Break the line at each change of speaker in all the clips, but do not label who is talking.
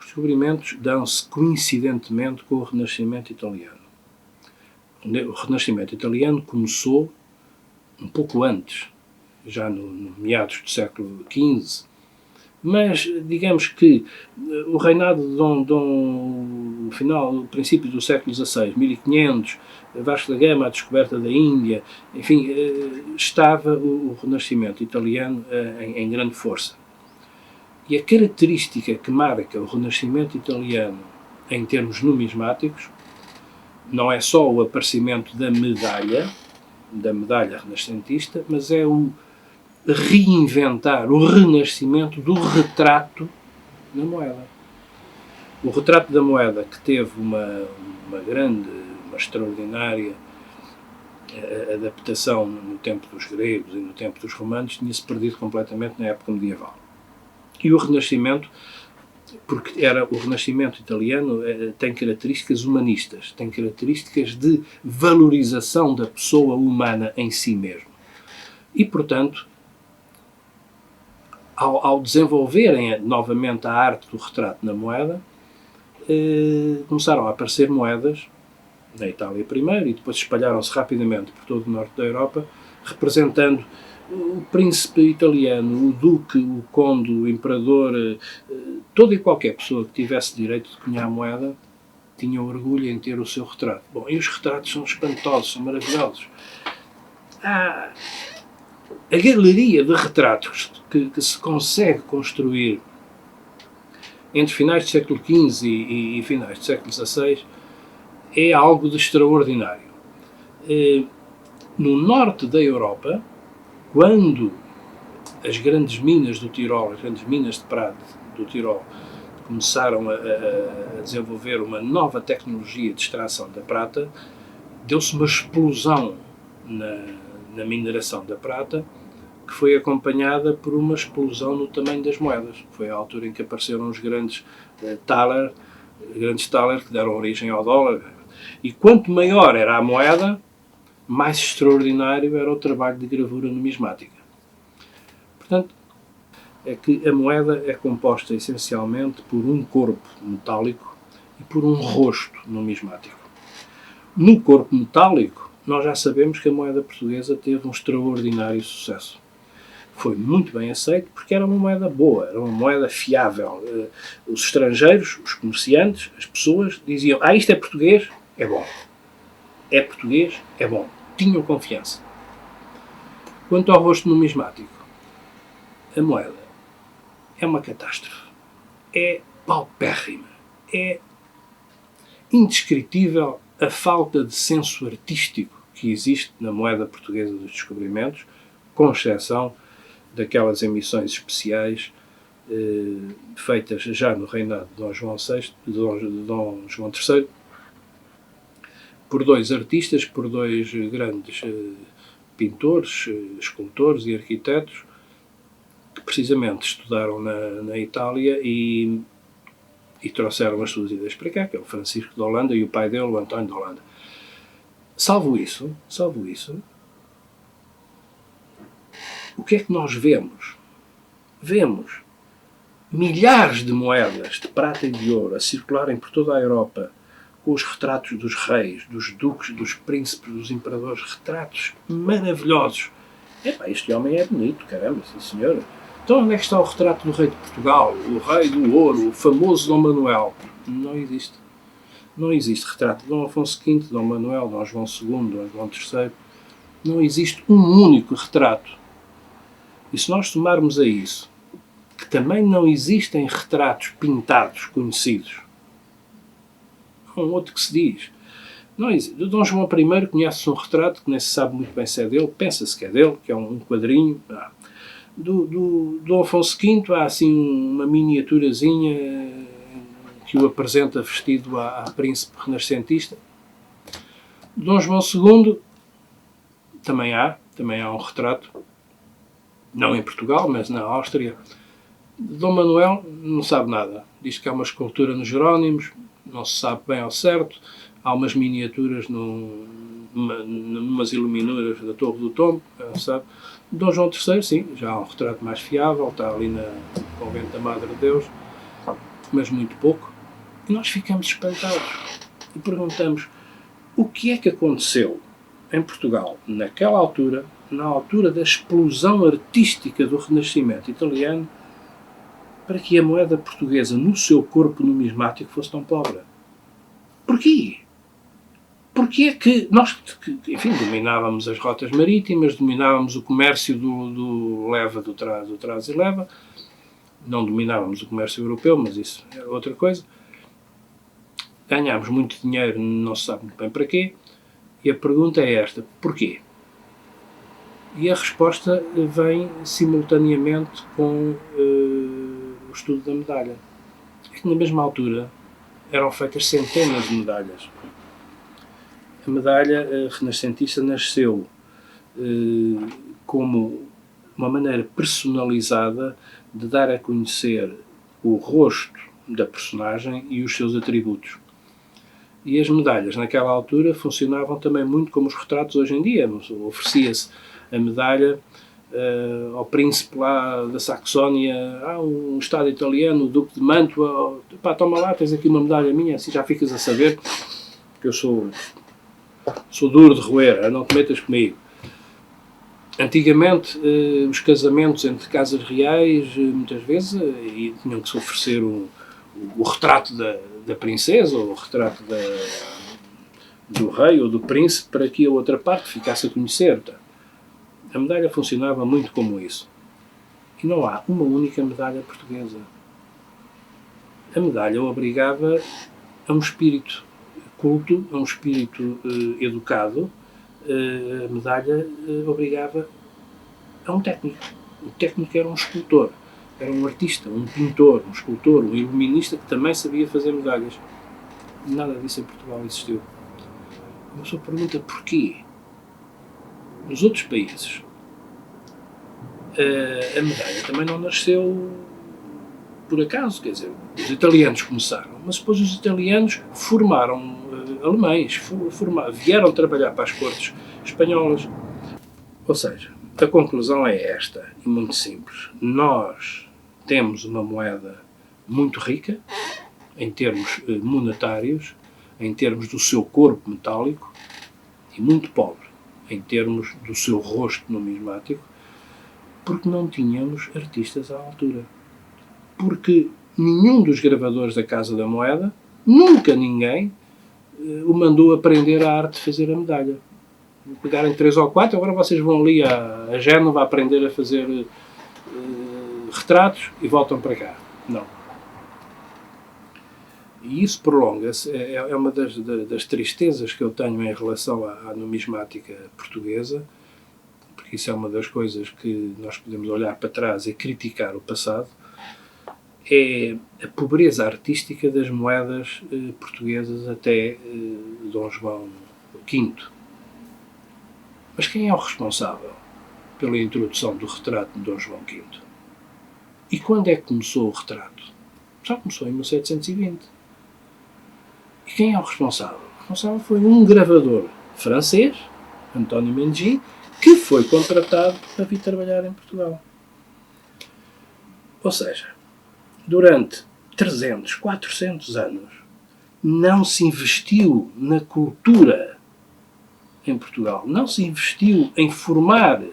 descobrimentos dão-se coincidentemente com o Renascimento italiano. O Renascimento italiano começou um pouco antes, já no meados do século XV, mas digamos que o reinado no final, no princípio do século XVI, 1500, Vasco da Gama, a descoberta da Índia, enfim, estava o Renascimento italiano em grande força. E a característica que marca o Renascimento italiano em termos numismáticos não é só o aparecimento da medalha renascentista, mas é o reinventar, o renascimento do retrato na moeda. O retrato da moeda, que teve uma extraordinária adaptação no tempo dos gregos e no tempo dos romanos, tinha-se perdido completamente na época medieval. E o Renascimento, porque o Renascimento italiano tem características humanistas, tem características de valorização da pessoa humana em si mesmo. E, portanto, ao desenvolverem novamente a arte do retrato na moeda, começaram a aparecer moedas, na Itália primeiro, e depois espalharam-se rapidamente por todo o norte da Europa, representando o príncipe italiano, o duque, o conde, o imperador, toda e qualquer pessoa que tivesse direito de cunhar a moeda tinha orgulho em ter o seu retrato. Bom, e os retratos são espantosos, são maravilhosos. A galeria de retratos que se consegue construir entre finais do século XV e finais do século XVI é algo de extraordinário. No norte da Europa, quando as grandes minas do Tirol, as grandes minas de prata do Tirol, começaram a desenvolver uma nova tecnologia de extração da prata, deu-se uma explosão na mineração da prata, que foi acompanhada por uma explosão no tamanho das moedas. Foi a altura em que apareceram os grandes thaler, que deram origem ao dólar. E quanto maior era a moeda, mais extraordinário era o trabalho de gravura numismática. Portanto, é que a moeda é composta essencialmente por um corpo metálico e por um rosto numismático. No corpo metálico, nós já sabemos que a moeda portuguesa teve um extraordinário sucesso. Foi muito bem aceito porque era uma moeda boa, era uma moeda fiável. Os estrangeiros, os comerciantes, as pessoas diziam: isto é português, é bom. É português, é bom. Tinham confiança. Quanto ao rosto numismático, a moeda é uma catástrofe. É paupérrima. É indescritível a falta de senso artístico que existe na moeda portuguesa dos descobrimentos, com exceção daquelas emissões especiais feitas já no reinado de Dom João VI, de Dom João III, por dois artistas, por dois grandes pintores, escultores e arquitetos, que precisamente estudaram na Itália e trouxeram as suas ideias para cá, que é o Francisco de Holanda e o pai dele, o António de Holanda. Salvo isso, o que é que nós vemos? Vemos milhares de moedas de prata e de ouro a circularem por toda a Europa, com os retratos dos reis, dos duques, dos príncipes, dos imperadores, retratos maravilhosos. Este homem é bonito, caramba, sim senhora. Então onde é que está o retrato do rei de Portugal, o rei do ouro, o famoso Dom Manuel? Não existe. Não existe retrato de Dom Afonso V, Dom Manuel, Dom João II, Dom João III. Não existe um único retrato. E se nós somarmos a isso, que também não existem retratos pintados conhecidos, há um outro que se diz. Não existe. Do Dom João I conhece-se um retrato que nem se sabe muito bem se é dele, pensa-se que é dele, que é um quadrinho. Do Dom Afonso V há assim uma miniaturazinha que o apresenta vestido a príncipe renascentista. Do Dom João II também há um retrato, não em Portugal, mas na Áustria. De Dom Manuel não sabe nada. Diz que há uma escultura nos Jerónimos, não se sabe bem ao certo. Há umas miniaturas numas iluminuras da Torre do Tombo, não se sabe. De Dom João III, sim, já há um retrato mais fiável, está ali no convento da Madre de Deus. mas muito pouco, e nós ficamos espantados e perguntamos o que é que aconteceu em Portugal naquela altura, na altura da explosão artística do Renascimento italiano, para que a moeda portuguesa no seu corpo numismático fosse tão pobre. Porquê? Porque é que nós, enfim, dominávamos as rotas marítimas, dominávamos o comércio do leva, do traz e leva, não dominávamos o comércio europeu, mas isso é outra coisa. Ganhámos muito dinheiro, não se sabe muito bem para quê, e a pergunta é esta: porquê? E a resposta vem simultaneamente com o estudo da medalha. É que na mesma altura eram feitas centenas de medalhas. A medalha renascentista nasceu como uma maneira personalizada de dar a conhecer o rosto da personagem e os seus atributos. E as medalhas naquela altura funcionavam também muito como os retratos hoje em dia. Oferecia-se a medalha ao príncipe lá da Saxónia, um estado italiano, o duque de Mantua, pá, toma lá, tens aqui uma medalha minha, assim já ficas a saber que eu sou duro de roer, não te metas comigo. Antigamente, os casamentos entre casas reais, muitas vezes, tinham que se oferecer o retrato da princesa, ou o retrato do rei ou do príncipe, para que a outra parte ficasse a conhecer. A medalha funcionava muito como isso. E não há uma única medalha portuguesa. A medalha obrigava a um espírito culto, a um espírito educado. A medalha obrigava a um técnico. O técnico era um escultor, era um artista, um pintor, um escultor, um iluminista que também sabia fazer medalhas. Nada disso em Portugal existiu. A pessoa pergunta porquê. Nos outros países, a medalha também não nasceu por acaso, quer dizer, os italianos começaram, mas depois os italianos formaram alemães, vieram trabalhar para as cortes espanholas. Ou seja, a conclusão é esta, e muito simples. Nós temos uma moeda muito rica, em termos monetários, em termos do seu corpo metálico, e muito pobre, em termos do seu rosto numismático, porque não tínhamos artistas à altura. Porque nenhum dos gravadores da Casa da Moeda, nunca ninguém, o mandou aprender a arte de fazer a medalha. Pegarem 3 ou 4, agora vocês vão ali a Génova aprender a fazer retratos e voltam para cá. Não. E isso prolonga-se. É uma das tristezas que eu tenho em relação à numismática portuguesa, porque isso é uma das coisas que nós podemos olhar para trás e criticar o passado, é a pobreza artística das moedas portuguesas até Dom João V. Mas quem é o responsável pela introdução do retrato de Dom João V? E quando é que começou o retrato? Só começou em 1720. E quem é o responsável? O responsável foi um gravador francês, António Mengy, que foi contratado para vir trabalhar em Portugal. Ou seja, durante 300, 400 anos, não se investiu na cultura em Portugal. Não se investiu em formar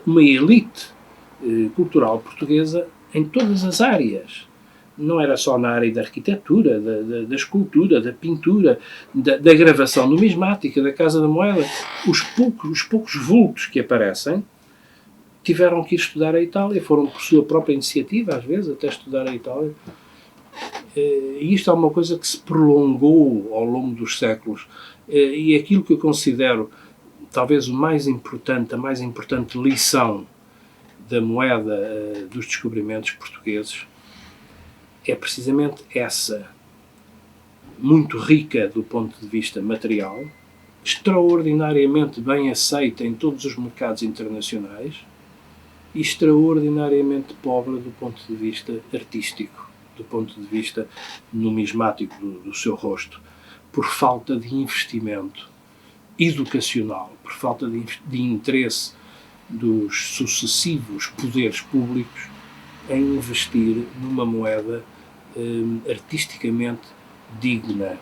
uma elite cultural portuguesa em todas as áreas. Não era só na área da arquitetura, da escultura, da pintura, da gravação numismática, da Casa da Moeda. Os poucos vultos que aparecem tiveram que ir estudar a Itália, foram por sua própria iniciativa, às vezes, até estudar a Itália. E isto é uma coisa que se prolongou ao longo dos séculos. E aquilo que eu considero talvez a mais importante lição da moeda dos descobrimentos portugueses é precisamente essa, muito rica do ponto de vista material, extraordinariamente bem aceita em todos os mercados internacionais e extraordinariamente pobre do ponto de vista artístico, do ponto de vista numismático do seu rosto, por falta de investimento educacional, por falta de interesse dos sucessivos poderes públicos em investir numa moeda artisticamente digna.